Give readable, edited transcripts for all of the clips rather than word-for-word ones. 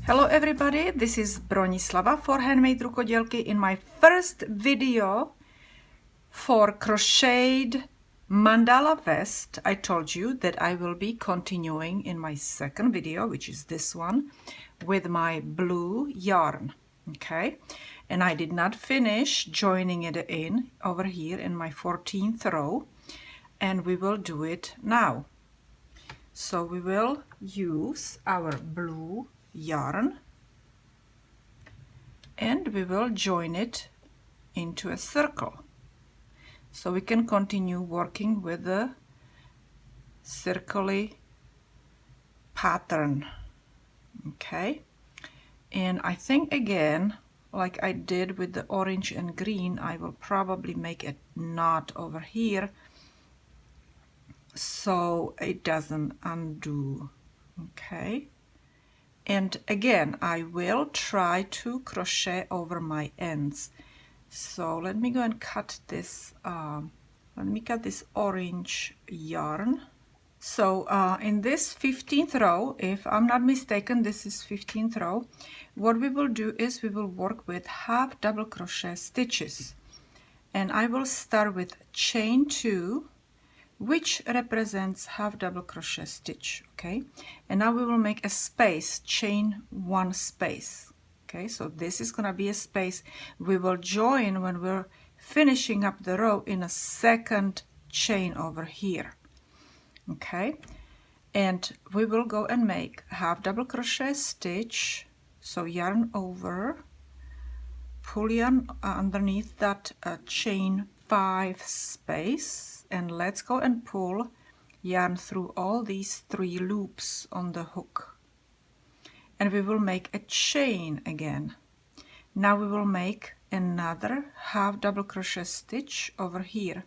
Hello everybody, this is Bronislava for HandmadeRukodelky in my first video for crocheted mandala vest. I told you that I will be continuing in my second video, which is this one, with my blue yarn, okay? And I did not finish joining it in over here in my 14th row, and we will do it now. So we will use our blue yarn and we will join it into a circle. So we can continue working with the circle-y pattern, okay? And I think again, like I did with the orange and green, I will probably make a knot over here so it doesn't undo, okay? And again, I will try to crochet over my ends. So let me go and cut this, let me cut this orange yarn. So in this 15th row, if I'm not mistaken, this is 15th row, what we will do is we will work with half double crochet stitches. And I will start with chain 2, which represents half double crochet stitch, okay? And now we will make a space, chain 1 space. Okay, so this is gonna be a space we will join when we're finishing up the row in a second chain over here. Okay, and we will go and make half double crochet stitch. So yarn over, pull yarn underneath that chain 5 space, and let's go and pull yarn through all these 3 loops on the hook. And we will make a chain again. Now we will make another half double crochet stitch over here.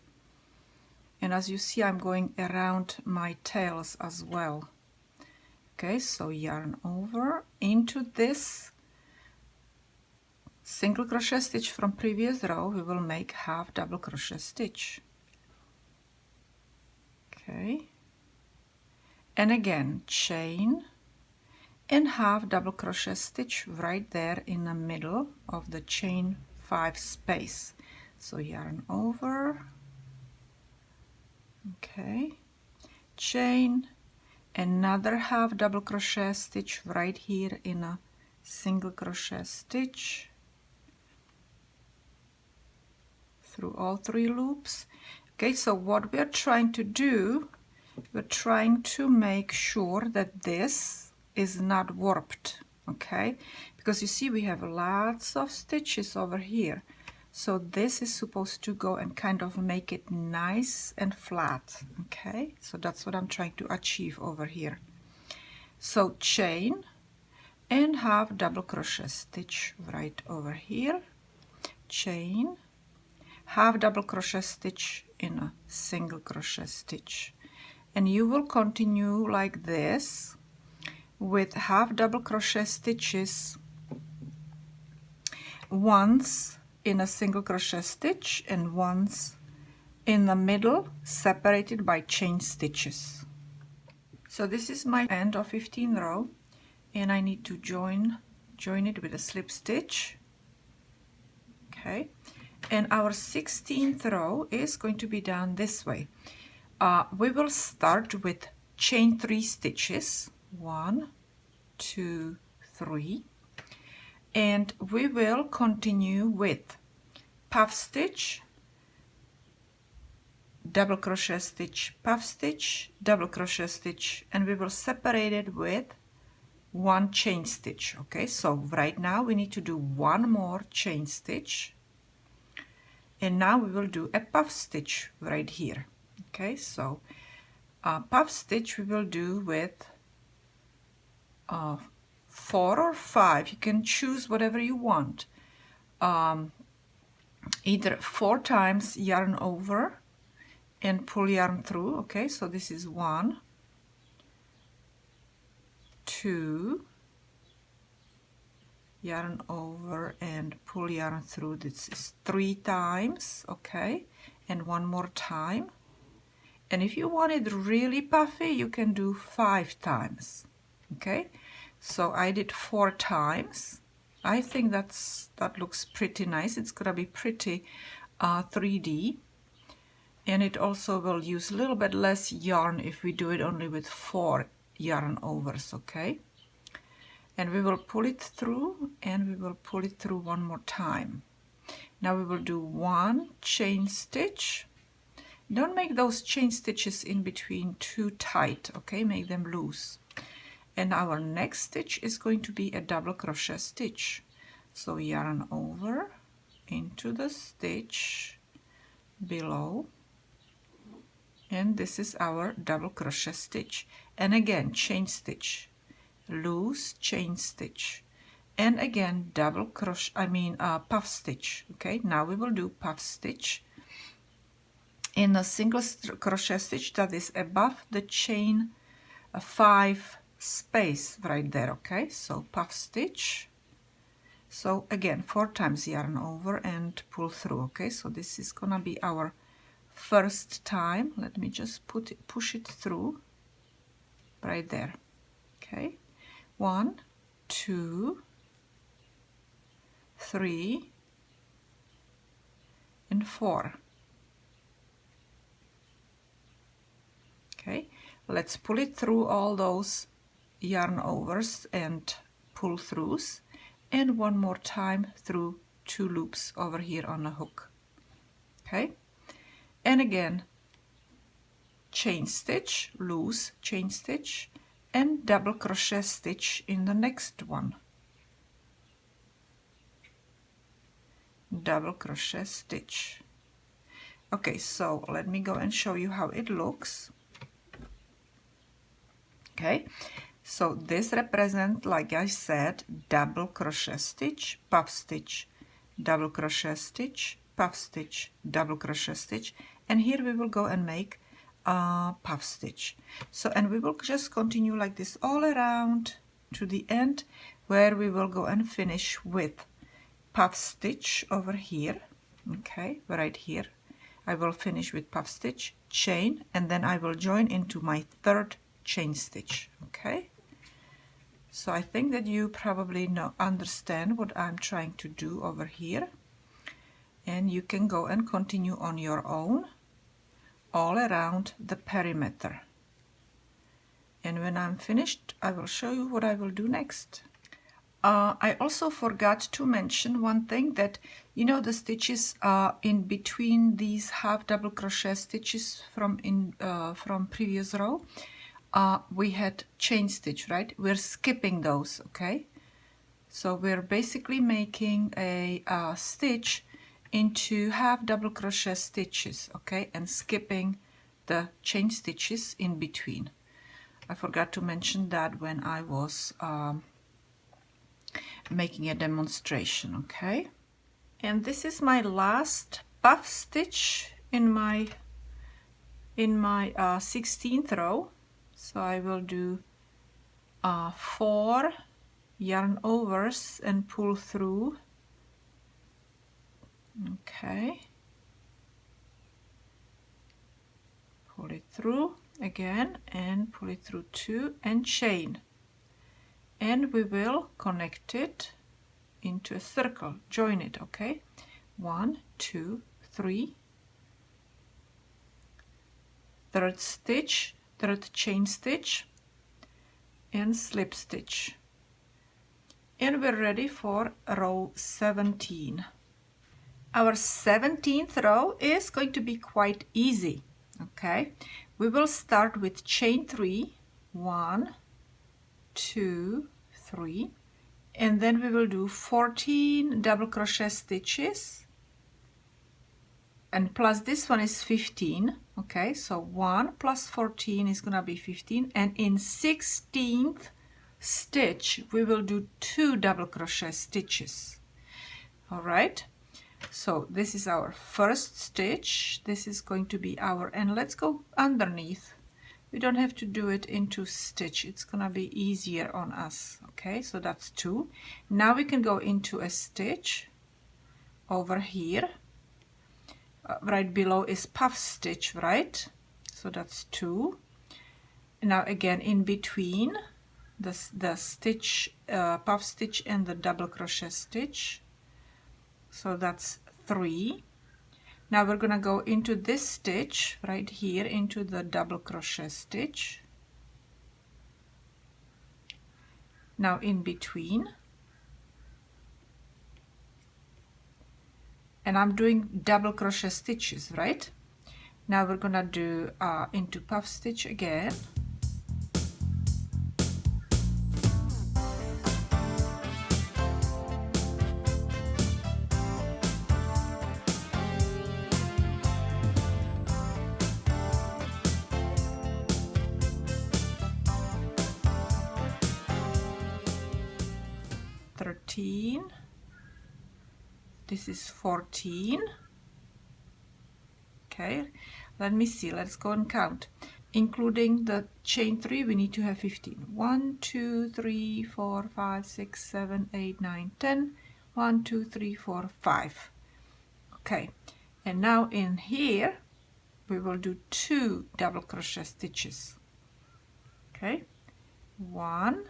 And as you see, I'm going around my tails as well. Okay, so yarn over into this single crochet stitch from previous row, we will make half double crochet stitch. Okay, and again chain and half double crochet stitch right there in the middle of the chain 5 space. So yarn over, okay, chain, another half double crochet stitch right here in a single crochet stitch through all 3 loops. Okay, so what we're trying to do, we're trying to make sure that this is not warped, okay? Because you see we have lots of stitches over here. So this is supposed to go and kind of make it nice and flat, okay? So that's what I'm trying to achieve over here. So chain and half double crochet stitch right over here. Chain, half double crochet stitch in a single crochet stitch. And you will continue like this with half double crochet stitches once in a single crochet stitch and once in the middle, separated by chain stitches. So this is my end of 15th row, and I need to join it with a slip stitch. Okay, and our 16th row is going to be done this way. We will start with chain 3 stitches, 1, 2, 3, and we will continue with puff stitch, double crochet stitch, puff stitch, double crochet stitch, and we will separate it with 1 chain stitch. Okay, so right now we need to do 1 more chain stitch, and now we will do a puff stitch right here. Okay, so puff stitch we will do with 4 or 5, you can choose whatever you want. Either 4 times yarn over and pull yarn through. Okay, so this is 1, 2, yarn over and pull yarn through. This is 3 times, okay, and 1 more time. And if you want it really puffy, you can do 5 times. Okay, So I did 4 times. I think that looks pretty nice. It's gonna be pretty 3D, and it also will use a little bit less yarn if we do it only with 4 yarn overs, okay? And we will pull it through, and we will pull it through one more time. Now we will do 1 chain stitch. Don't make those chain stitches in between too tight, okay? Make them loose. And our next stitch is going to be a double crochet stitch. So yarn over into the stitch below, and this is our double crochet stitch. And again, chain stitch, loose chain stitch, and again double crochet, puff stitch. Okay, now we will do puff stitch in a single crochet stitch that is above the chain 5 space right there. Okay, so puff stitch. So again, 4 times yarn over and pull through. Okay, so this is gonna be our first time. Let me just push it through right there. Okay, 1, 2, 3, and 4. Okay, let's pull it through all those yarn overs and pull throughs, and one more time through 2 loops over here on a hook. Okay, and again, chain stitch, loose chain stitch, and double crochet stitch in the next one. Double crochet stitch. Okay, so let me go and show you how it looks. Okay, so this represents, like I said, double crochet stitch, puff stitch, double crochet stitch, puff stitch, double crochet stitch, and here we will go and make a puff stitch. So, and we will just continue like this all around to the end, where we will go and finish with puff stitch over here. Okay, right here I will finish with puff stitch, chain, and then I will join into my 3rd chain stitch. Okay, so I think that you probably understand what I'm trying to do over here, and you can go and continue on your own all around the perimeter. And when I'm finished, I will show you what I will do next. I also forgot to mention one thing, that you know the stitches in between these half double crochet stitches from previous row, we had chain stitch, right? We're skipping those. Okay, so we're basically making a stitch into half double crochet stitches, okay, and skipping the chain stitches in between. I forgot to mention that when I was making a demonstration. Okay, and this is my last puff stitch in my 16th row. So I will do 4 yarn overs and pull through. Okay, pull it through again and pull it through 2 and chain, and we will connect it into a circle, join it. Okay, 1, 2, 3, 3rd stitch, 3rd chain stitch, and slip stitch, and we're ready for row 17. Our 17th row is going to be quite easy. Okay, we will start with chain 3, 1, 2, 3, and then we will do 14 double crochet stitches, and plus this one is 15. Okay, so 1 plus 14 is gonna be 15, and in 16th stitch we will do 2 double crochet stitches. All right, so this is our first stitch, this is going to be our, and let's go underneath. We don't have to do it into stitch, it's gonna be easier on us. Okay, so that's 2. Now we can go into a stitch over here. Right below is puff stitch, right? So that's 2. Now again in between the stitch, puff stitch and the double crochet stitch. So that's 3. Now we're gonna go into this stitch right here, into the double crochet stitch. Now in between, and I'm doing double crochet stitches, right? Now we're gonna do into puff stitch again. This is 14. Okay, let me see, let's go and count. Including the chain 3, we need to have 15. 1, 2, 3, 4, 5, 6, 7, 8, 9, 10. 1, 2, 3, 4, 5. Okay, and now in here we will do 2 double crochet stitches. Okay, 1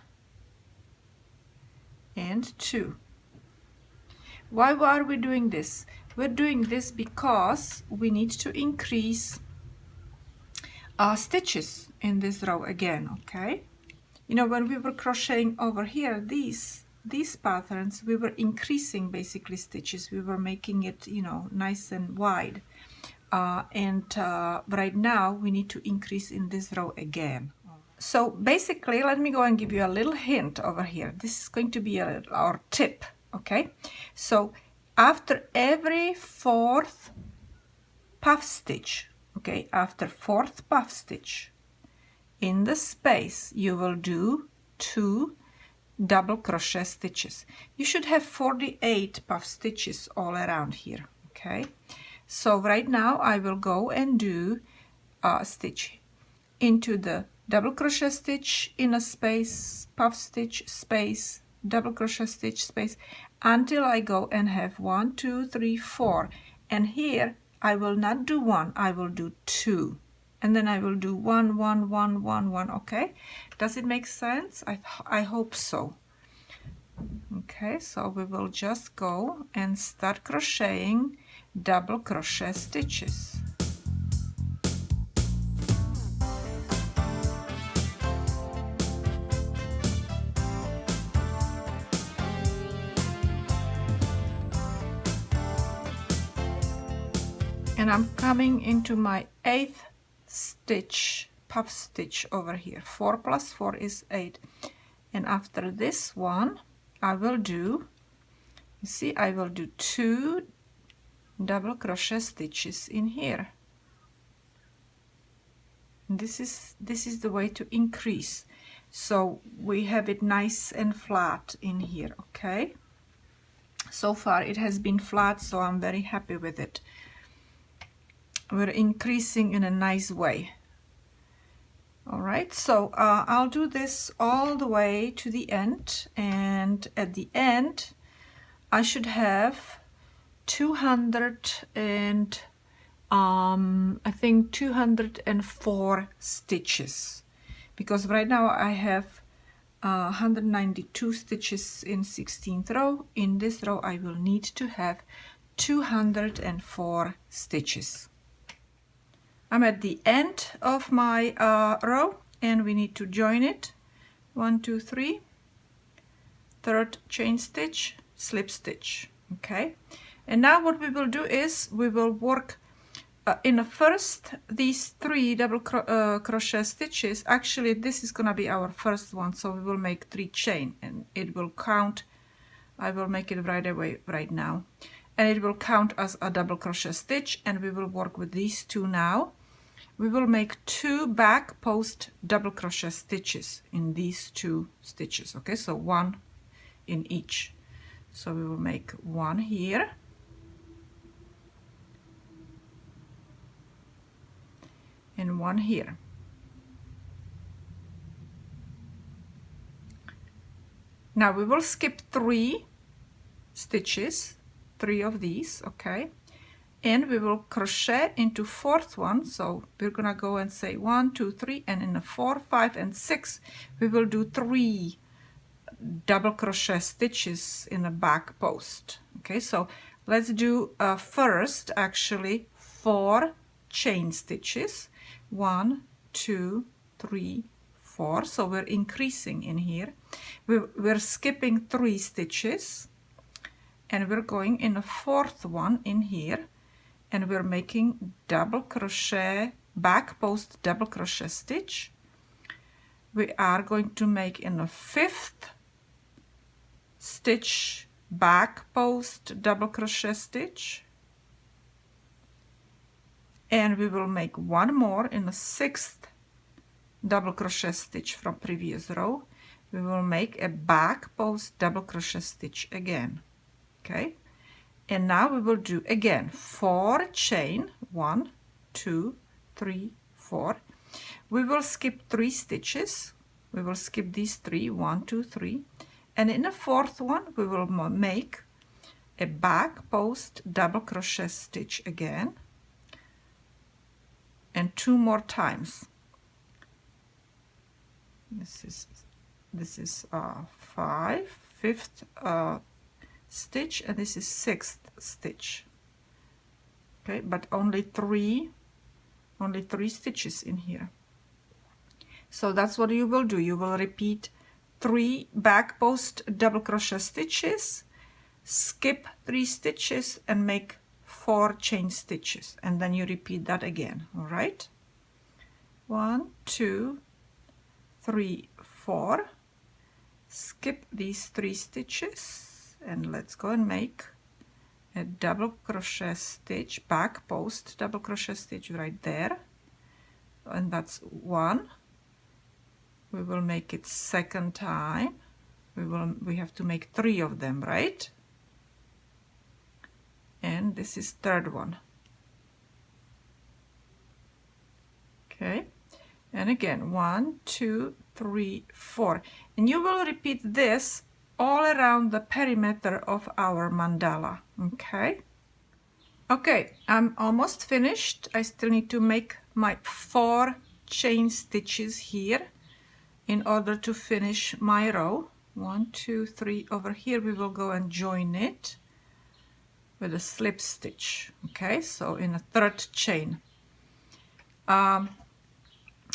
and 2. Why are we doing this? We're doing this because we need to increase stitches in this row again. Okay, you know, when we were crocheting over here, these patterns, we were increasing basically stitches. We were making it, you know, nice and wide, and right now we need to increase in this row again. So basically, let me go and give you a little hint over here. This is going to be our tip. Okay, so after every 4th puff stitch, okay, after 4th puff stitch, in the space you will do 2 double crochet stitches. You should have 48 puff stitches all around here. Okay, so right now I will go and do a stitch into the double crochet stitch, in a space, puff stitch, space, double crochet stitch, space, until I go and have 1, 2, 3, 4. And here I will not do 1, I will do 2, and then I will do 1, 1, 1, 1, 1. Okay, does it make sense? I hope so. Okay, so we will just go and start crocheting double crochet stitches. And I'm coming into my 8th stitch, puff stitch over here. 4 plus 4 is 8. And after this one, I will do, you see, I will do 2 double crochet stitches in here. And this is the way to increase. So we have it nice and flat in here, okay? So far it has been flat, so I'm very happy with it. We're increasing in a nice way. All right, so I'll do this all the way to the end, and at the end I should have 200 and I think 204 stitches, because right now I have 192 stitches in 16th row. In this row I will need to have 204 stitches. I'm at the end of my row, and we need to join it. 1, 2, 3, 3rd chain stitch, slip stitch. Okay, and now what we will do is we will work in the first, these 3 double crochet stitches. Actually this is gonna be our first one, so we will make 3 chain, and it will count. I will make it right away right now, and it will count as a double crochet stitch, and we will work with these 2 now. We will make 2 back post double crochet stitches in these 2 stitches. Okay, so 1 in each. So we will make 1 here, and 1 here. Now we will skip 3 stitches, 3 of these. Okay, and we will crochet into fourth one. So we're gonna go and say 1, 2, 3, and in the 4, 5, and 6 we will do 3 double crochet stitches in the back post. Okay, so let's do first actually 4 chain stitches. 1, 2, 3, 4. So we're increasing in here. We're skipping 3 stitches, and we're going in the fourth one in here, and we're making double crochet back post double crochet stitch. We are going to make in the 5th stitch back post double crochet stitch, and we will make one more in the 6th double crochet stitch from previous row. We will make a back post double crochet stitch again. Okay, and now we will do again 4 chain, 1, 2, 3, 4. We will skip 3 stitches. We will skip these 3, 1, 2, 3, and in the fourth one we will make a back post double crochet stitch again, and 2 more times. This is 5th stitch, and this is 6th stitch. Okay, but only three stitches in here. So that's what you will do. You will repeat 3 back post double crochet stitches, skip 3 stitches, and make 4 chain stitches, and then you repeat that again. All right, 1, 2, 3, 4. Skip these 3 stitches, and let's go and make a double crochet stitch, back post double crochet stitch right there, and that's 1. We will make it second time. We have to make 3 of them, right? And this is third one. Okay, and again 1, 2, 3, 4, and you will repeat this all around the perimeter of our mandala. Okay, I'm almost finished. I still need to make my 4 chain stitches here in order to finish my row. 1, 2, 3. Over here we will go and join it with a slip stitch. Okay, so in a 3rd chain,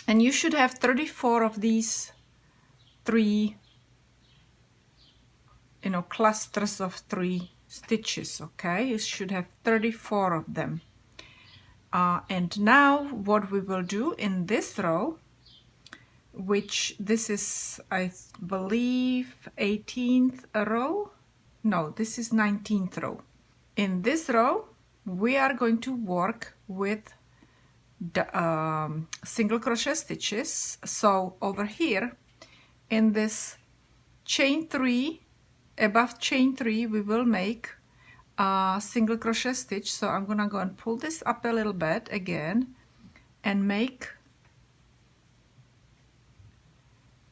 and you should have 34 of these 3, clusters of 3 stitches. Okay, you should have 34 of them. And now what we will do in this row, which this is, I believe, 18th row. No, this is 19th row. In this row we are going to work with the single crochet stitches. So over here in this chain 3, above chain 3, we will make a single crochet stitch. So I'm gonna go and pull this up a little bit again and make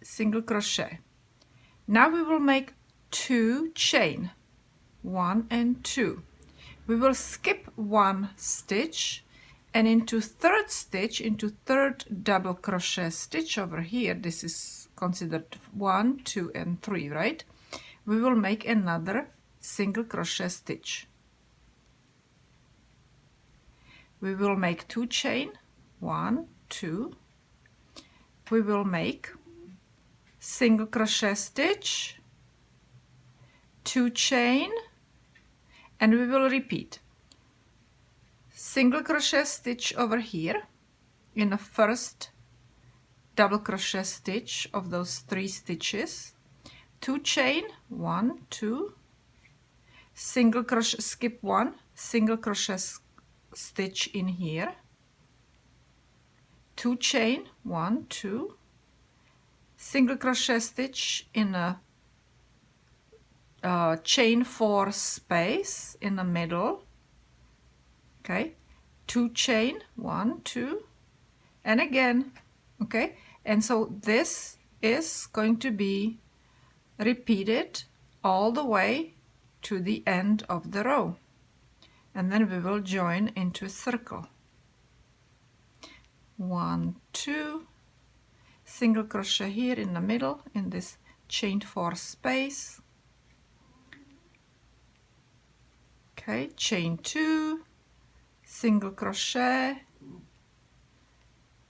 single crochet. Now we will make 2 chain, 1 and 2. We will skip 1 stitch, and into 3rd stitch, into 3rd double crochet stitch over here, this is considered 1, 2, and 3, right? We will make another single crochet stitch. We will make 2 chain, 1, 2. We will make single crochet stitch, 2 chain, and we will repeat single crochet stitch over here in the 1st double crochet stitch of those 3 stitches, 2 chain, 1, 2, single crochet, skip 1, single crochet stitch in here, 2 chain, 1, 2, single crochet stitch in a chain 4 space in the middle. Okay, 2 chain, 1, 2, and again. Okay, and so this is going to be repeated all the way to the end of the row. and then we will join into a circle. 1, 2, single crochet here in the middle in this chain 4 space. Okay, chain 2, single crochet,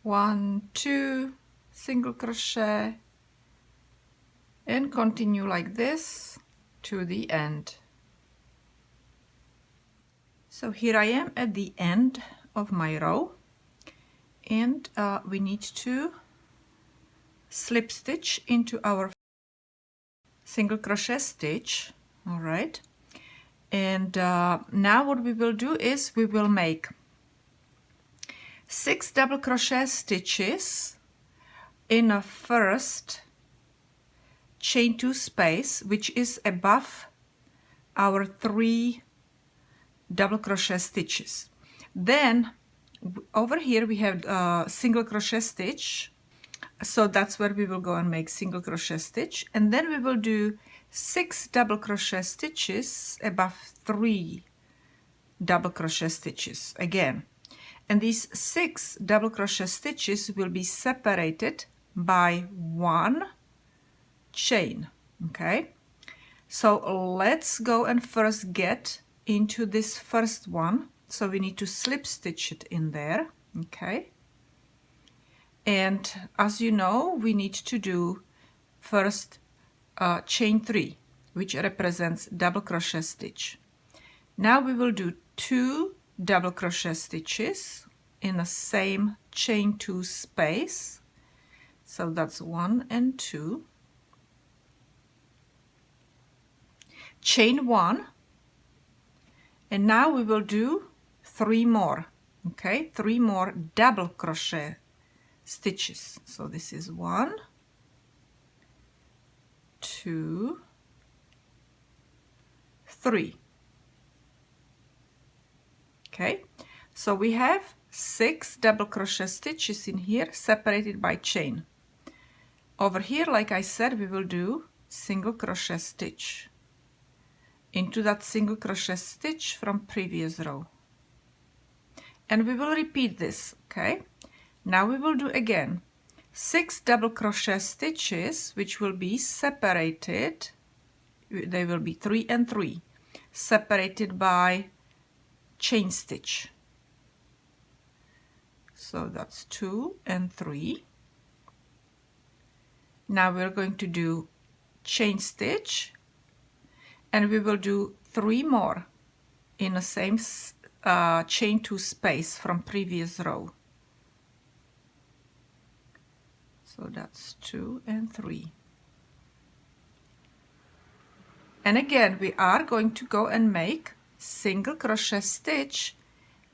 1, 2, single crochet, and continue like this to the end. So here I am at the end of my row, and we need to slip stitch into our single crochet stitch. All right, and now what we will do is we will make 6 double crochet stitches in a first chain 2 space, which is above our 3 double crochet stitches. Then over here we have single crochet stitch, so that's where we will go and make single crochet stitch, and then we will do 6 double crochet stitches above 3 double crochet stitches again, and these 6 double crochet stitches will be separated by 1 chain. Okay, so let's go and first get into this first one. So we need to slip stitch it in there. Okay, and as you know, we need to do first chain 3, which represents double crochet stitch. Now we will do 2 double crochet stitches in the same chain 2 space, so that's 1 and 2, chain 1, and now we will do 3 more. Okay, 3 more double crochet stitches. So this is 1, 2, 3. Okay, so we have 6 double crochet stitches in here separated by chain. Over here, like I said, we will do single crochet stitch into that single crochet stitch from previous row, and we will repeat this. Okay, now we will do again 6 double crochet stitches, which will be separated, they will be 3 and 3, separated by chain stitch. So that's 2 and 3. Now we're going to do chain stitch, and we will do 3 more in the same chain 2 space from previous row. So that's 2 and 3. And again, we are going to go and make single crochet stitch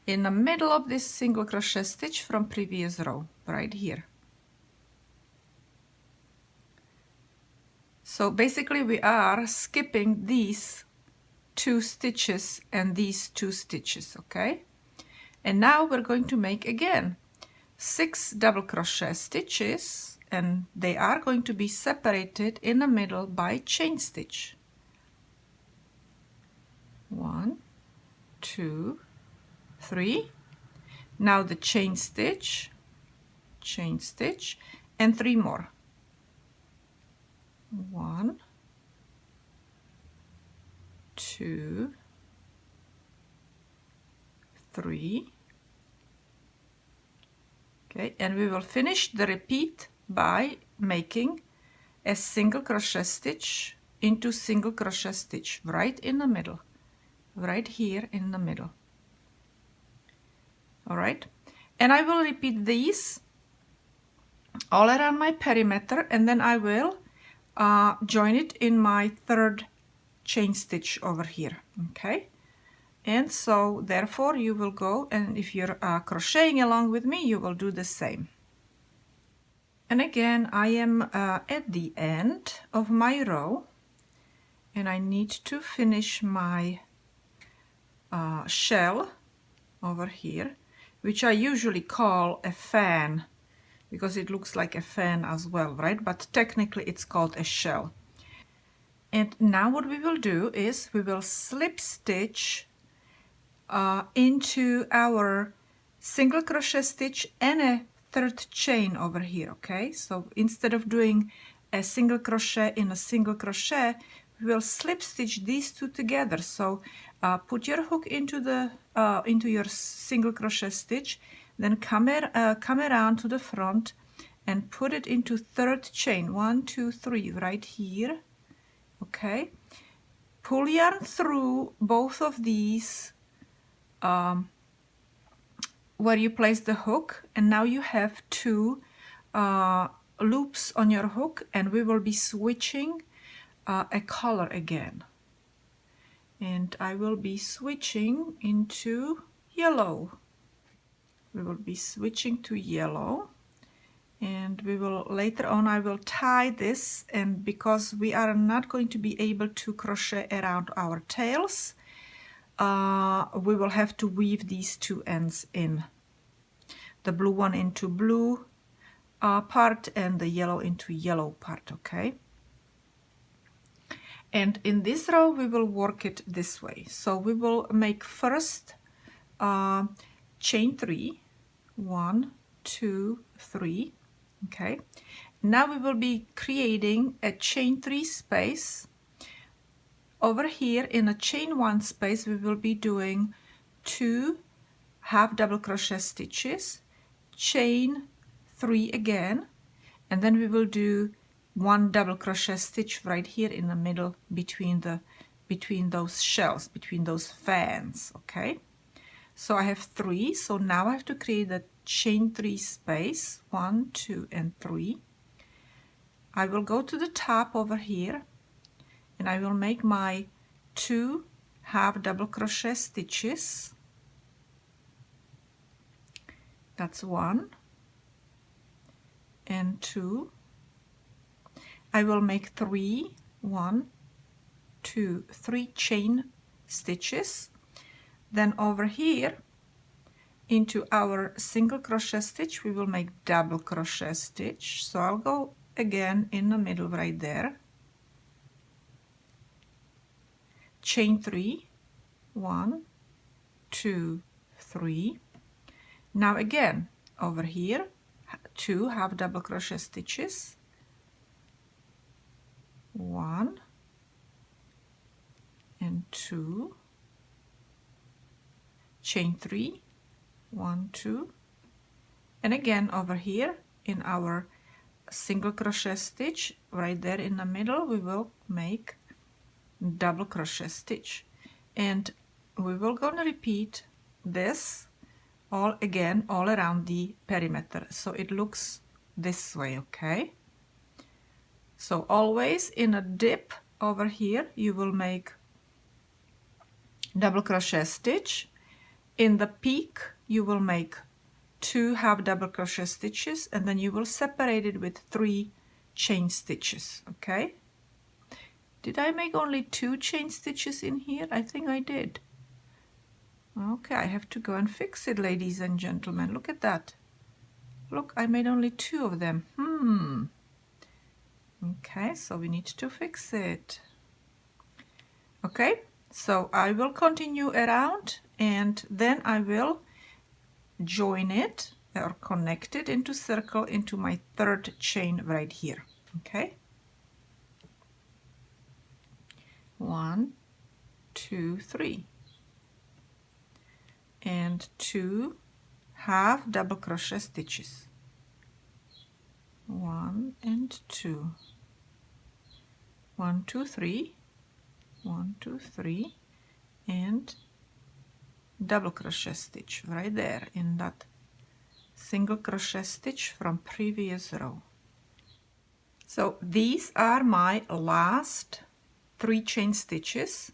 in the middle of this single crochet stitch from previous row, right here. So basically we are skipping these 2 stitches and these 2 stitches. Okay, and now we're going to make again 6 double crochet stitches, and they are going to be separated in the middle by chain stitch. 1, 2, 3. Now the chain stitch, and 3 more. 1, 2, 3. Okay, and we will finish the repeat by making a single crochet stitch into single crochet stitch right in the middle, right here in the middle. All right, and I will repeat these all around my perimeter, and then I will join it in my 3rd chain stitch over here. Okay, and so therefore you will go, and if you're crocheting along with me, you will do the same. And again, I am at the end of my row, and I need to finish my shell over here, which I usually call a fan because it looks like a fan as well, right? But technically it's called a shell. And now what we will do is we will slip stitch into our single crochet stitch and a third chain over here. Okay, so instead of doing a single crochet in a single crochet, we will slip stitch these two together. So put your hook into the into your single crochet stitch, then come around to the front and put it into third chain, 1 2 3 right here. Okay, pull yarn through both of these where you place the hook, and now you have two loops on your hook, and we will be switching a color again. And I will be switching into yellow. We will be switching to yellow, and we will later on I will tie this, and because we are not going to be able to crochet around our tails, we will have to weave these two ends in, the blue one into blue part and the yellow into yellow part. Okay, and in this row we will work it this way. So we will make first chain 3, 1 2 3. Okay, now we will be creating a chain 3 space. Over here in a chain 1 space we will be doing 2 half double crochet stitches, chain 3 again, and then we will do 1 double crochet stitch right here in the middle between those shells, between those fans. Okay, so I have 3, so now I have to create the chain 3 space, 1 2 and 3. I will go to the top over here and I will make my 2 half double crochet stitches. That's 1 and 2. I will make 3, 1 2 3 chain stitches. Then over here into our single crochet stitch we will make double crochet stitch. So I'll go again in the middle right there, chain 3, 1 2 3. Now again over here 2 half double crochet stitches, 1 and 2, chain 3, 1 2, and again over here in our single crochet stitch right there in the middle we will make double crochet stitch, and we will gonna repeat this all around the perimeter so it looks this way. Okay, so always in a dip over here you will make double crochet stitch. In the peak you will make 2 half double crochet stitches, and then you will separate it with 3 chain stitches. Okay, did I make only 2 chain stitches in here? I think I did. Okay, I have to go and fix it, ladies and gentlemen. Look at that. Look, I made only 2 of them. Okay, so we need to fix it. Okay, so I will continue around and then I will join it or connect it into circle into my third chain right here. Okay, 1 2 3 and 2 half double crochet stitches, 1 and 2, 1 2 3, 1 2 3, and double crochet stitch right there in that single crochet stitch from previous row. So these are my last 3 chain stitches,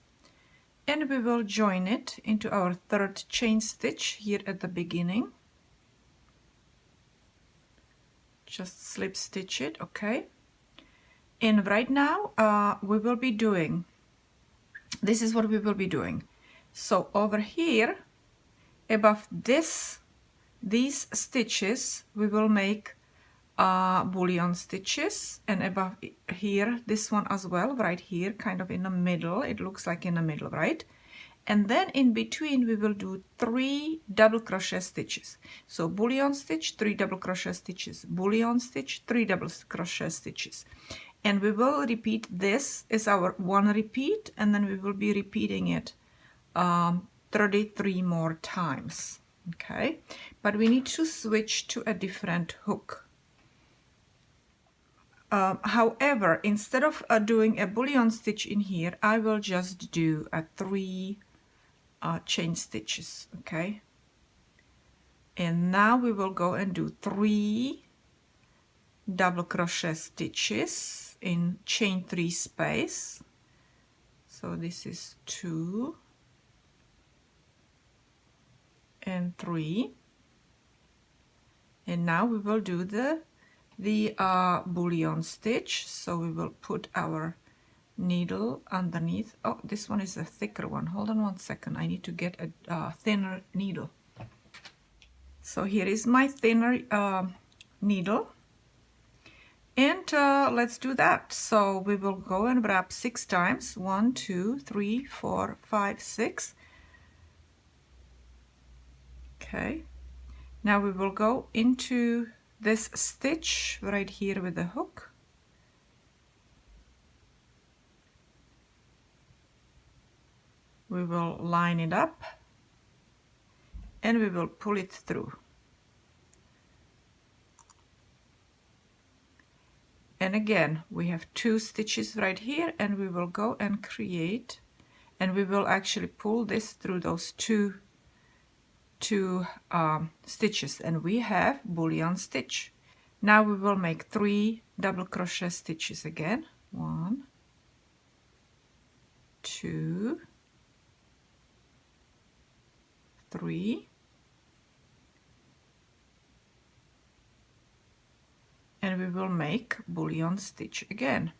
and we will join it into our third chain stitch here at the beginning. Just slip stitch it. Okay, and right now we will be doing, this is what we will be doing. So over here above these stitches we will make bullion stitches, and above here this one as well right here, kind of in the middle, it looks like in the middle, right? and then in between we will do 3 double crochet stitches. So bullion stitch, 3 double crochet stitches, bullion stitch, 3 double crochet stitches, and we will repeat. This is our one repeat, and then we will be repeating it 33 more times. Okay, but we need to switch to a different hook. However, instead of doing a bullion stitch in here, I will just do a 3 chain stitches. Okay, and now we will go and do 3 double crochet stitches in chain 3 space. So this is 2 and 3, and now we will do the bullion stitch. So we will put our needle underneath. Oh, this one is a thicker one. Hold on one second, I need to get a thinner needle. So here is my thinner needle, and let's do that. So we will go and wrap 6 times. 1, 2, 3, 4, 5, 6. Okay, now we will go into this stitch right here with the hook. We will line it up and we will pull it through. And again, we have 2 stitches right here, and we will go and create, and we will actually pull this through those two stitches, and we have bullion stitch. Now we will make 3 double crochet stitches again. 1, 2, 3, and we will make bullion stitch again.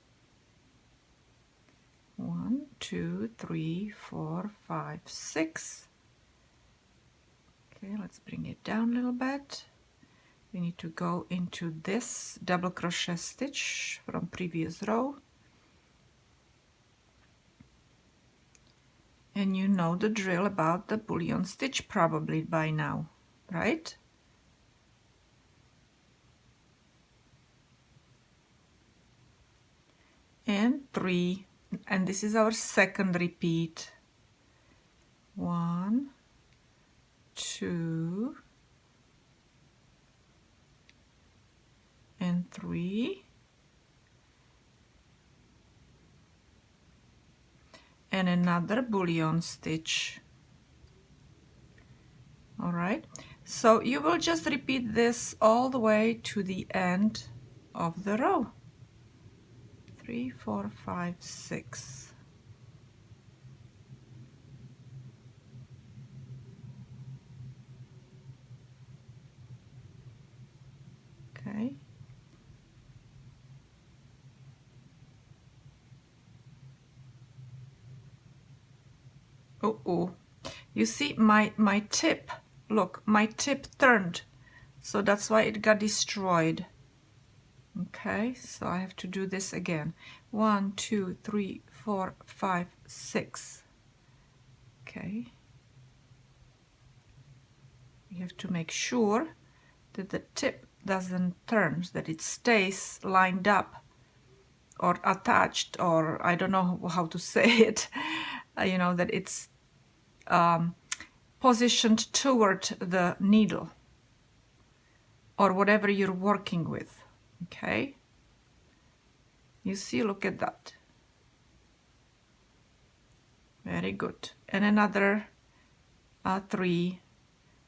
1, 2, 3, 4, 5, 6. Okay, let's bring it down a little bit. We need to go into this double crochet stitch from previous row, and you know the drill about the bullion stitch probably by now, right? And 3, and this is our second repeat. 1, 2, and 3, and another bullion stitch. All right, so you will just repeat this all the way to the end of the row. 3, 4, 5, 6. Okay. Oh, you see my tip, look, my tip turned, so that's why it got destroyed. Okay, so I have to do this again. 1, 2, 3, 4, 5, 6. Okay, you have to make sure that the tip doesn't turn, that it stays lined up or attached, or I don't know how to say it, you know, that it's positioned toward the needle or whatever you're working with. Okay, you see, look at that. Very good. And another 3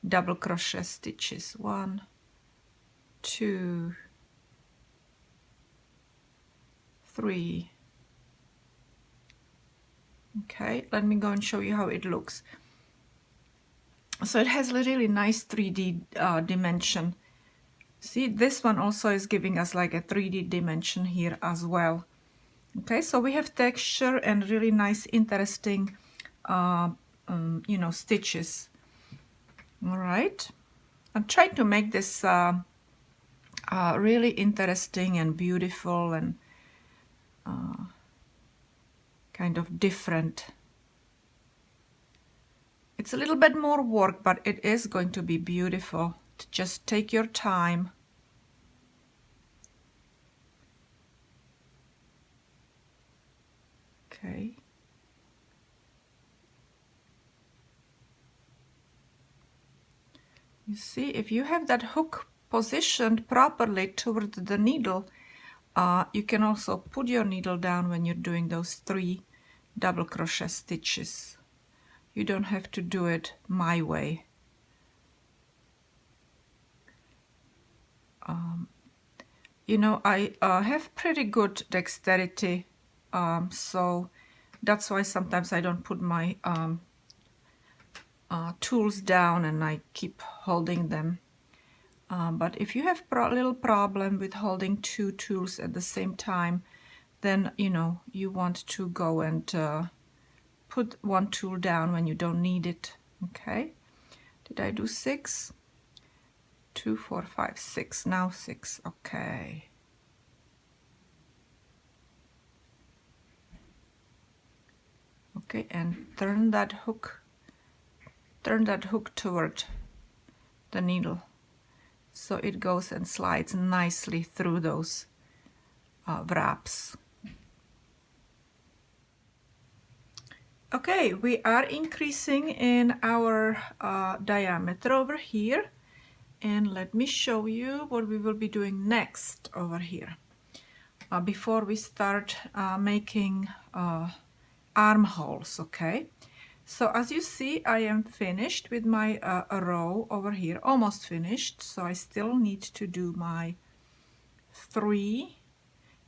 double crochet stitches. 1, 2, 3. Okay, let me go and show you how it looks. So it has a really nice 3D dimension. See, this one also is giving us like a 3D dimension here as well. Okay, so we have texture and really nice, interesting, you know, stitches. All right, I'm trying to make this really interesting and beautiful and kind of different. It's a little bit more work, but it is going to be beautiful. Just take your time. Okay. You see, if you have that hook positioned properly toward the needle, you can also put your needle down when you're doing those 3 double crochet stitches. You don't have to do it my way. You know, I have pretty good dexterity, so that's why sometimes I don't put my tools down and I keep holding them. But if you have a little problem with holding 2 tools at the same time, then you know you want to go and put 1 tool down when you don't need it. Okay, did I do 6? 2, 4, 5, 6. Now 6. Okay. Okay, and turn that hook toward the needle, so it goes and slides nicely through those wraps. Okay, we are increasing in our diameter over here, and let me show you what we will be doing next over here before we start making armholes. Okay, so as you see, I am finished with my row over here, almost finished. So I still need to do my 3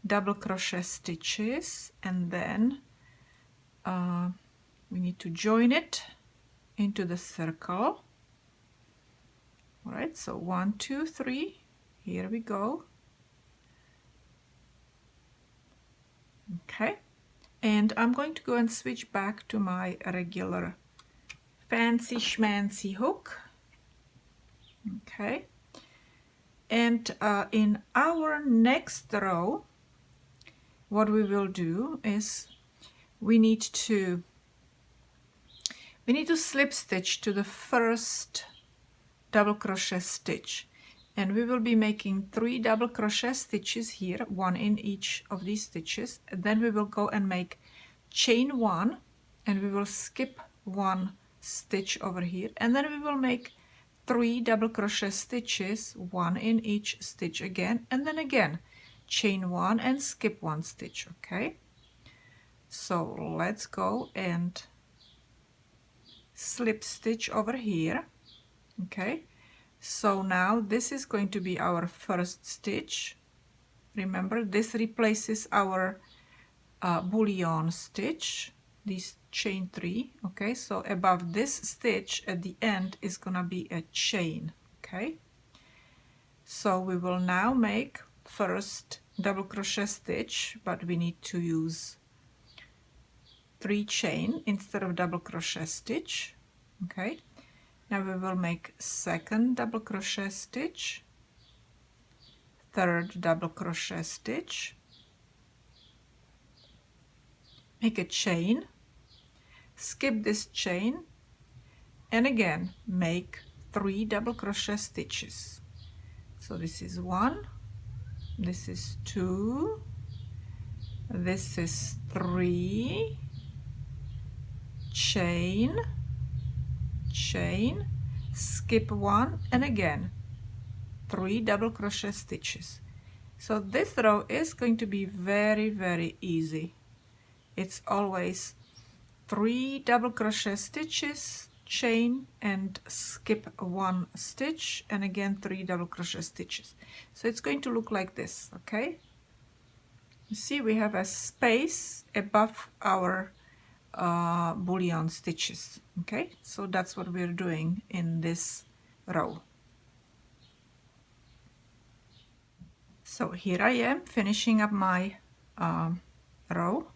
double crochet stitches, and then we need to join it into the circle. All right, so 1, 2, 3, here we go. Okay, and I'm going to go and switch back to my regular fancy schmancy hook. Okay, and in our next row, what we will do is we need to slip stitch to the first double crochet stitch, and we will be making 3 double crochet stitches here, 1 in each of these stitches, and then we will go and make chain 1, and we will skip 1 stitch over here, and then we will make 3 double crochet stitches, 1 in each stitch again, and then again chain 1 and skip 1 stitch. Okay, so let's go and slip stitch over here. Okay, so now this is going to be our first stitch. Remember, this replaces our bullion stitch, this chain 3. Okay, so above this stitch at the end is gonna be a chain. Okay, so we will now make first double crochet stitch, but we need to use 3 chain instead of double crochet stitch. Okay, now we will make second double crochet stitch, third double crochet stitch, make a chain, skip this chain, and again make 3 double crochet stitches. So this is 1, this is 2, this is 3, chain, chain, skip 1, and again 3 double crochet stitches. So this row is going to be very easy. It's always 3 double crochet stitches, chain, and skip 1 stitch, and again 3 double crochet stitches. So it's going to look like this. Okay, you see we have a space above our bullion stitches. Okay, so that's what we're doing in this row. So here I am finishing up my row.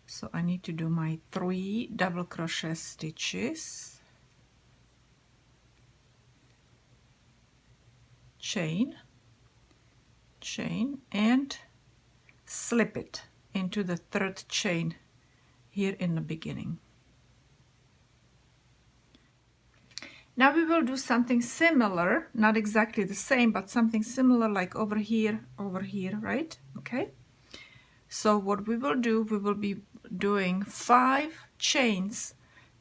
So I need to do my 3 double crochet stitches, chain, chain, and slip it into the third chain here in the beginning. Now we will do something similar, not exactly the same, but something similar like over here, right? Okay. So what we will do, we will be doing 5 chains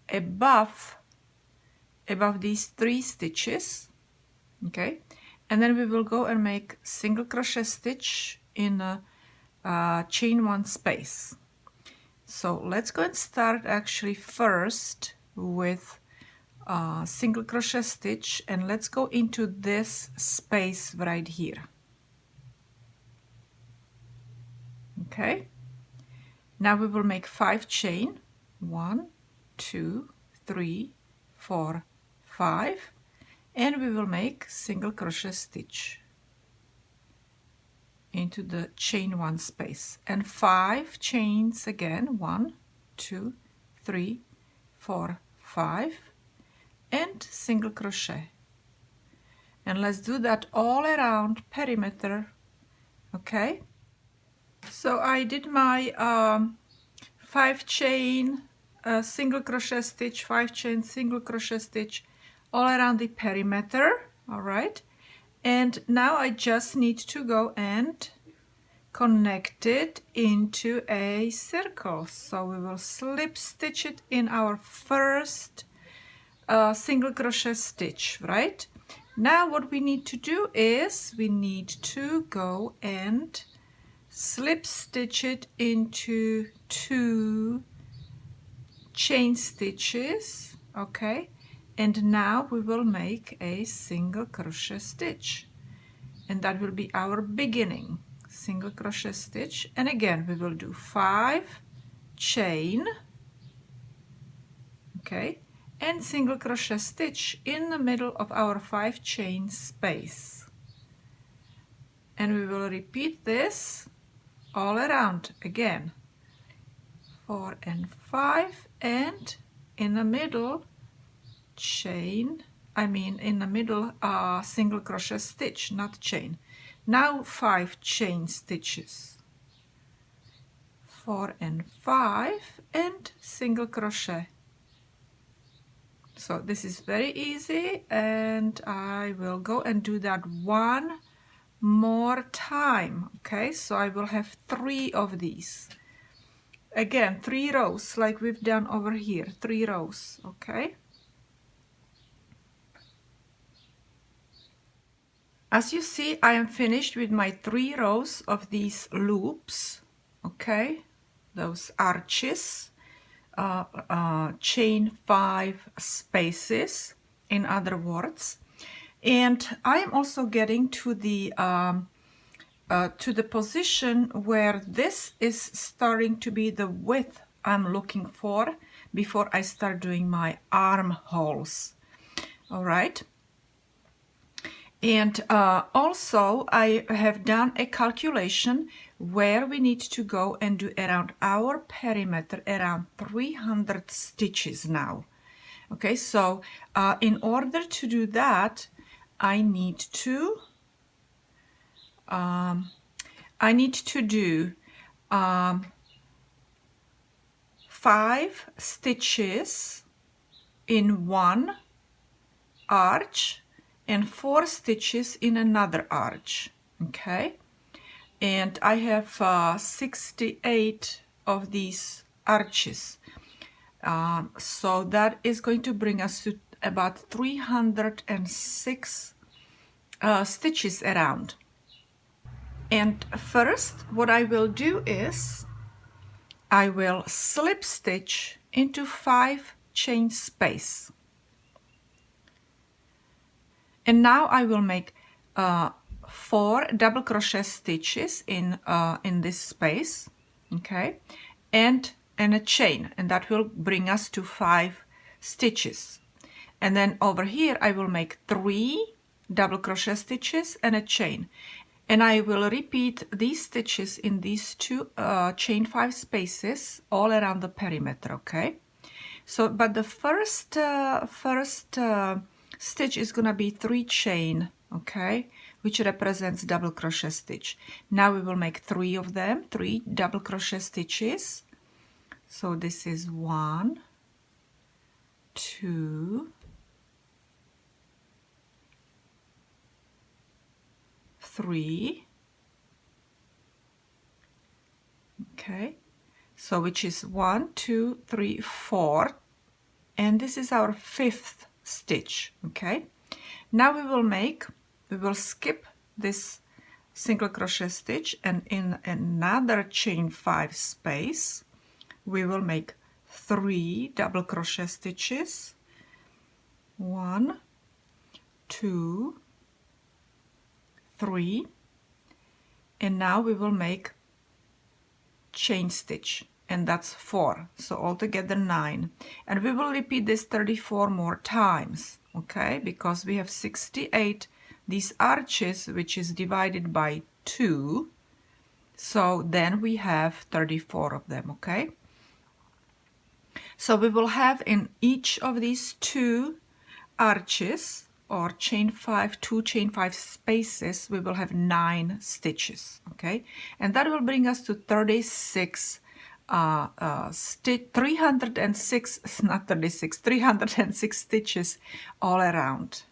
above these 3 stitches, okay, and then we will go and make single crochet stitch in a chain 1 space. So let's go and start actually first with single crochet stitch, and let's go into this space right here. Okay, now we will make 5 chain, 1, 2, 3, 4, 5, and we will make single crochet stitch into the chain 1 space, and 5 chains again, 1, 2, 3, 4, 5, and single crochet. And let's do that all around perimeter. Okay, so I did my 5 chain single crochet stitch, 5 chain single crochet stitch all around the perimeter. All right, and now I just need to go and connect it into a circle. So we will slip stitch it in our first single crochet stitch, right? Now what we need to do is we need to go and slip stitch it into 2 chain stitches, okay, and now we will make a single crochet stitch, and that will be our beginning single crochet stitch. And again we will do 5 chain, okay, and single crochet stitch in the middle of our 5 chain space, and we will repeat this all around again, 4 and 5, and in the middle chain, in the middle single crochet stitch, not chain. Now 5 chain stitches, 4 and 5, and single crochet. So this is very easy, and I will go and do that one more time. Okay, so I will have 3 of these. Again, 3 rows like we've done over here, 3 rows. Okay, as you see, I am finished with my 3 rows of these loops. Okay, those arches, chain 5 spaces, in other words. And I am also getting to the position where this is starting to be the width I'm looking for before I start doing my armholes. All right. And also I have done a calculation where we need to go and do around our perimeter around 300 stitches now. Okay, so in order to do that, I need to do 5 stitches in one arch and 4 stitches in another arch. Okay, and I have 68 of these arches, so that is going to bring us to about 306 stitches around. And first what I will do is I will slip stitch into 5 chain space, and now I will make 4 double crochet stitches in this space, okay, and a chain, and that will bring us to 5 stitches. And then over here I will make 3 double crochet stitches and a chain, and I will repeat these stitches in these 2 chain 5 spaces all around the perimeter. Okay, so but the first stitch is gonna be 3 chain, okay, which represents double crochet stitch. Now we will make 3 of them, 3 double crochet stitches. So this is 1, 2, 3. Okay, so which is 1, 2, 3, 4, and this is our 5th stitch. Okay, now we will skip this single crochet stitch, and in another chain 5 space we will make 3 double crochet stitches. 1, 2, 3, and now we will make chain stitch, and that's 4, so altogether 9, and we will repeat this 34 more times. Okay, because we have 68 these arches, which is divided by 2, so then we have 34 of them. Okay, so we will have in each of these 2 arches or chain 5, 2 chain 5 spaces, we will have 9 stitches. Okay, and that will bring us to 36 306, not 36, 306 stitches all around,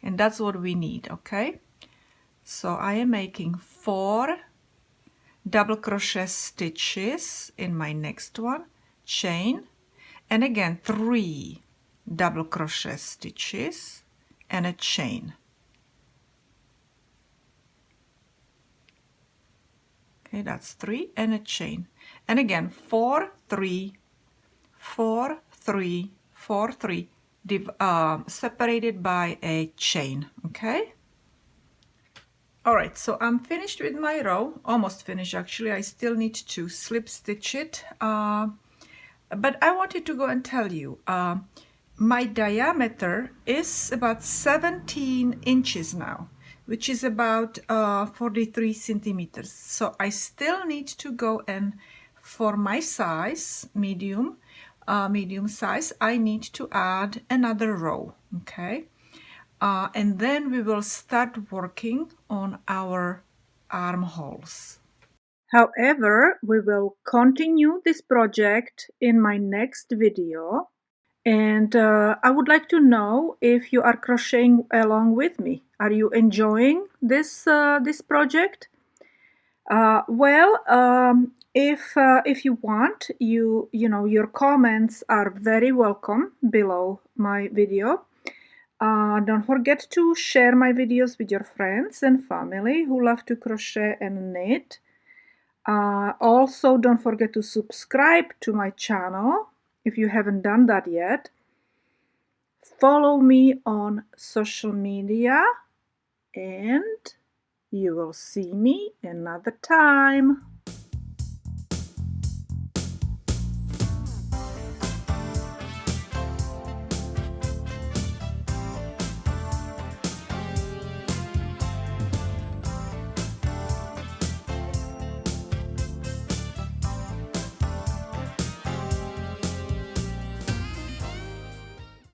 and that's what we need. Okay, so I am making 4 double crochet stitches in my next one, chain, and again 3 double crochet stitches and a chain. Okay, that's 3 and a chain, and again 4, 3, 4, 3, 4, 3, separated by a chain. Okay, all right, so I'm finished with my row, almost finished actually. I still need to slip stitch it, but I wanted to go and tell you, my diameter is about 17 inches now, which is about 43 centimeters. So I still need to go, and for my size, medium size, I need to add another row. Okay, and then we will start working on our armholes. However, we will continue this project in my next video. And I would like to know if you are crocheting along with me. Are you enjoying this project? If you want, you know, your comments are very welcome below my video. Don't forget to share my videos with your friends and family who love to crochet and knit. Also, don't forget to subscribe to my channel if you haven't done that yet. Follow me on social media, and you will see me another time.